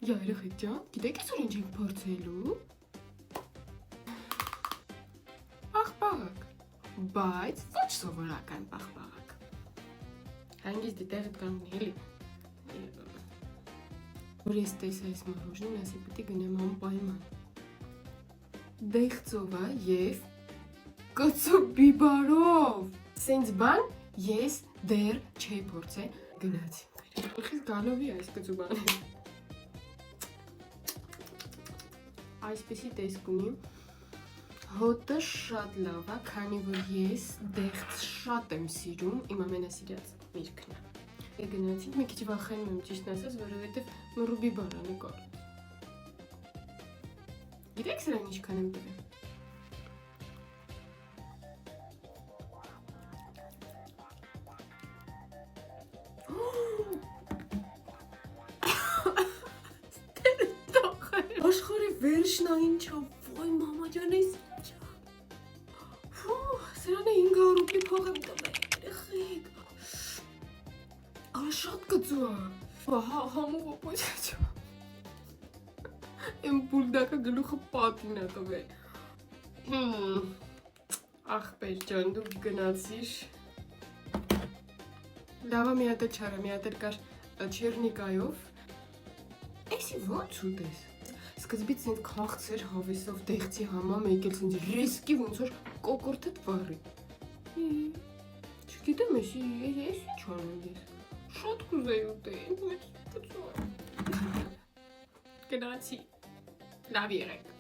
Երեխեք ջան, գիտեք այսօր ինչ ենք փորձելու։ Պաղպաղակ, բայց ոչ սովորական պաղպաղակ։ Հանգիստ տեղդ կանգնի, էլի։ Որ ես տեսա այս մորոժնին, ասի պետք է գնեմ անպայման։ Դեղձովա եւ կծու բիբարով։ Սենց բան ես դեռ չէի փորձել, գնացի։ Խիստ գալովի այս կծու բանը։ Այսպեսի տեսք ունի, հոտը շատ լավ է, քանի որ ես դեղձ շատ եմ սիրում, իմ ամենասիրած միրգն է։ Գնացինք, մի քիչ վախենում եմ ճիշտն ասած, որովհետև մռու բիբար ա նկար։ Գիտեք սրան ինչքան եմ տվել։ Աշխարհի վերջն է ինչա, ոյ մամա ջան, այս ինչա։ Սրան է 500 ռուբլի փող եմ տվել, երեխեք։ Արա շատ կծու է։ Համով ոպոչաչա։ Եմ բուլդակը գլուխը պատին է տվել։ Ախպեր ջան, դուք գնացիր։ Լավա մի հատ չարա, մի հատ կար չերնիկայով։ Էսի ոնց ուտես։ Սկզբից սենց քաղցր հավեսով դեղցի համամ եկել սենց ռեսկի ոնց որ կոկորտդ վառի։ Չգիտեմ էսի չանեմ ես։ Շատ կուզեի ուտել, բայց կծու է։ Գնացի, լավ եղեք։